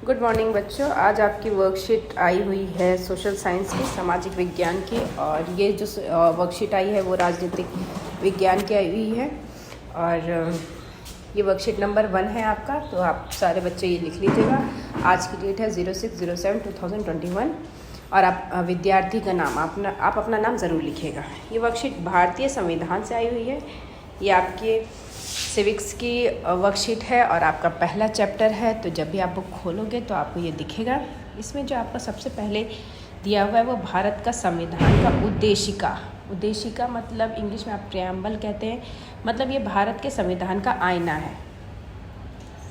Good morning बच्चों। आज आपकी वर्कशीट आई हुई है सोशल साइंस की, सामाजिक विज्ञान की। और ये जो वर्कशीट आई है वो राजनीतिक विज्ञान की आई हुई है। और ये वर्कशीट नंबर 1 है आपका, तो आप सारे बच्चे ये लिख लीजिएगा। आज की डेट है 06/07/2021 और आप विद्यार्थी का नाम आप अपना नाम ज़रूर लिखिएगा। ये वर्कशीट भारतीय संविधान से आई हुई है। ये आपके सिविक्स की वर्कशीट है और आपका पहला चैप्टर है। तो जब भी आप बुक खोलोगे तो आपको ये दिखेगा। इसमें जो आपका सबसे पहले दिया हुआ है वो भारत का संविधान का उद्देशिका मतलब इंग्लिश में आप प्रेम्बल कहते हैं। मतलब ये भारत के संविधान का आईना है।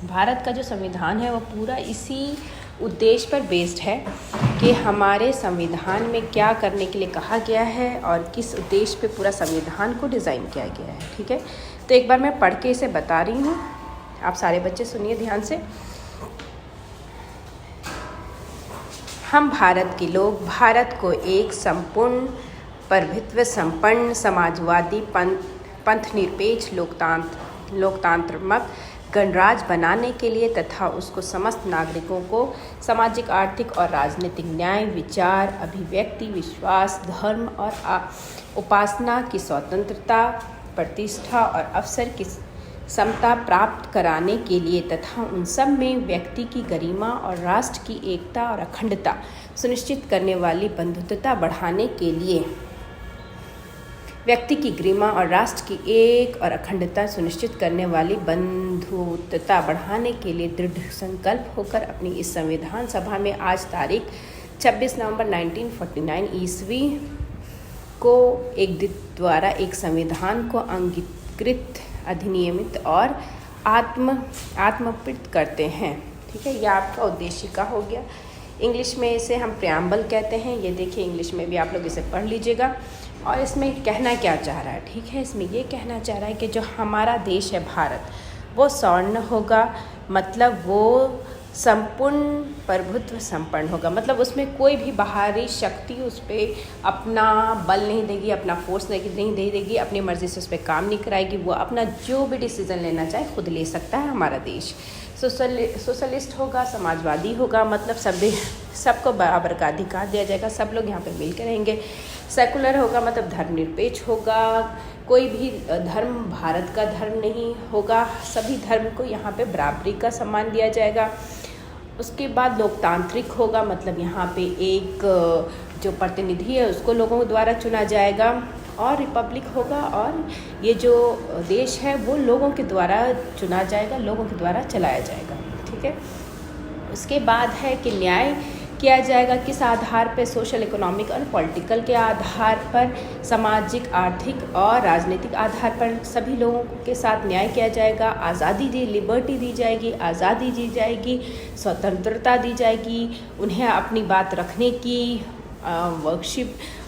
भारत का जो संविधान है वो पूरा इसी उद्देश्य पर बेस्ड है कि हमारे संविधान में क्या करने के लिए कहा गया है और किस उद्देश्य पे पूरा संविधान को डिज़ाइन किया गया है। ठीक है, तो एक बार मैं पढ़ के इसे बता रही हूँ, आप सारे बच्चे सुनिए ध्यान से। हम भारत के लोग भारत को एक संपूर्ण प्रभुत्व संपन्न समाजवादी पंथ निरपेक्ष लोकतांत्रात्मक गणराज्य बनाने के लिए तथा उसको समस्त नागरिकों को सामाजिक, आर्थिक और राजनीतिक न्याय, विचार, अभिव्यक्ति, विश्वास, धर्म और उपासना की स्वतंत्रता, प्रतिष्ठा और अवसर की समता प्राप्त कराने के लिए तथा उन सब में व्यक्ति की गरिमा और राष्ट्र की एकता और अखंडता सुनिश्चित करने वाली बंधुत्वता बढ़ाने के लिए व्यक्ति की गरिमा और राष्ट्र की एक और अखंडता सुनिश्चित करने वाली बंधुत्वता बढ़ाने के लिए दृढ़ संकल्प होकर अपनी इस संविधान सभा में आज तारीख 26 नवंबर 1949 ईस्वी को एक द्वारा एक संविधान को अंगीकृत, अधिनियमित और आत्मकृत करते हैं। ठीक है, यह आपका उद्देशिका हो गया। इंग्लिश में इसे हम प्रेम्बल कहते हैं। ये देखिए, इंग्लिश में भी आप लोग इसे पढ़ लीजिएगा। और इसमें कहना क्या चाह रहा है, ठीक है, इसमें ये कहना चाह रहा है कि जो हमारा देश है भारत, वो स्वर्ण होगा, मतलब वो संपूर्ण प्रभुत्व संपन्न होगा। मतलब उसमें कोई भी बाहरी शक्ति उस पर अपना बल नहीं देगी, अपना फोर्स नहीं देगी, अपनी मर्ज़ी से उस पर काम नहीं कराएगी। वो अपना जो भी डिसीज़न लेना चाहे खुद ले सकता है हमारा देश। सोशलिस्ट होगा, समाजवादी होगा, मतलब सबको बराबर का अधिकार दिया जाएगा, सब लोग यहाँ पे मिलकर रहेंगे। सेकुलर होगा, मतलब धर्मनिरपेक्ष होगा, कोई भी धर्म भारत का धर्म नहीं होगा, सभी धर्म को यहाँ पे बराबरी का सम्मान दिया जाएगा। उसके बाद लोकतांत्रिक होगा, मतलब यहाँ पे एक जो प्रतिनिधि है उसको लोगों द्वारा चुना जाएगा। और रिपब्लिक होगा, और ये जो देश है वो लोगों के द्वारा चुना जाएगा, लोगों के द्वारा चलाया जाएगा। ठीक है, उसके बाद है कि न्याय किया जाएगा किस आधार पर, सोशल, इकोनॉमिक और पॉलिटिकल के आधार पर, सामाजिक, आर्थिक और राजनीतिक आधार पर सभी लोगों के साथ न्याय किया जाएगा। आज़ादी लिबर्टी दी जाएगी, आज़ादी दी जाएगी, स्वतंत्रता दी जाएगी, उन्हें अपनी बात रखने की,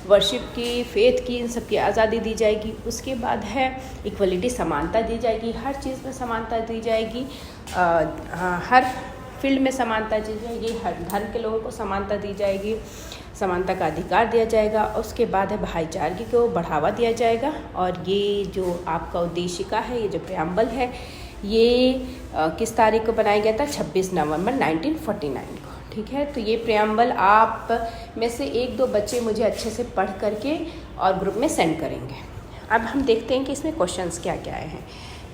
वर्शिप की, फेथ की, इन सब की आज़ादी दी जाएगी। उसके बाद है इक्वलिटी, समानता दी जाएगी, हर चीज़ में समानता दी जाएगी, हर फील्ड में समानता दी जाएगी, हर धर्म के लोगों को समानता दी जाएगी, समानता का अधिकार दिया जाएगा। उसके बाद है भाईचारे को बढ़ावा दिया जाएगा। और ये जो आपका उद्देशिका है, ये जो प्रेम्बल है, ये किस तारीख को बनाया गया था? 26 नवंबर 1949 को। ठीक है, तो ये प्रेम्बल आप में से 1-2 बच्चे मुझे अच्छे से पढ़ करके और ग्रुप में सेंड करेंगे। अब हम देखते हैं कि इसमें क्वेश्चंस क्या क्या आए हैं।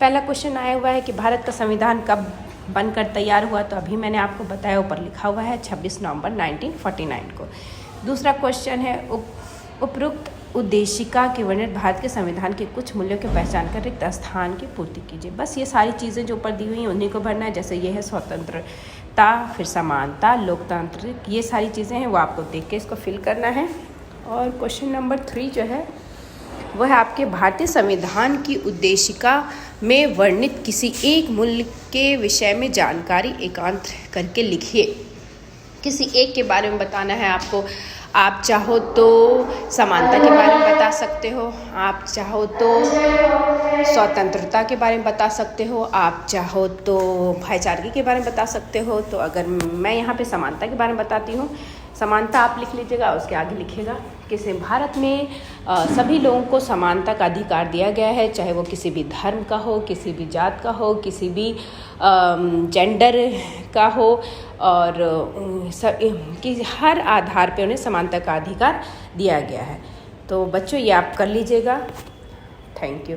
पहला क्वेश्चन आया हुआ है कि भारत का संविधान कब बनकर तैयार हुआ, तो अभी मैंने आपको बताया, ऊपर लिखा हुआ है 26 नवंबर 1949 को। दूसरा क्वेश्चन है उपरोक्त उद्देशिका के वर्णित भारत के संविधान के कुछ मूल्यों की पहचान कर रिक्त स्थान की पूर्ति कीजिए। बस ये सारी चीज़ें जो ऊपर दी हुई हैं उन्हीं को भरना है। जैसे ये है स्वतंत्रता, फिर समानता, लोकतांत्रिक, ये सारी चीज़ें हैं वो आपको देख के इसको फिल करना है। और क्वेश्चन नंबर 3 जो है वह है आपके भारतीय संविधान की उद्देशिका में वर्णित किसी एक मूल्य के विषय में जानकारी एकांत करके लिखिए। किसी एक के बारे में बताना है आपको। आप चाहो तो समानता के बारे में बता सकते हो, आप चाहो तो स्वतंत्रता के बारे में बता सकते हो, आप चाहो तो भाईचारे के बारे में बता सकते हो। तो अगर मैं यहाँ पे समानता के बारे में बताती हूँ, समानता आप लिख लीजिएगा, उसके आगे लिखिएगा किसी भारत में सभी लोगों को समानता का अधिकार दिया गया है, चाहे वो किसी भी धर्म का हो, किसी भी जात का हो, किसी भी जेंडर का हो, और कि हर आधार पे उन्हें समानता का अधिकार दिया गया है। तो बच्चों ये आप कर लीजिएगा। Thank you.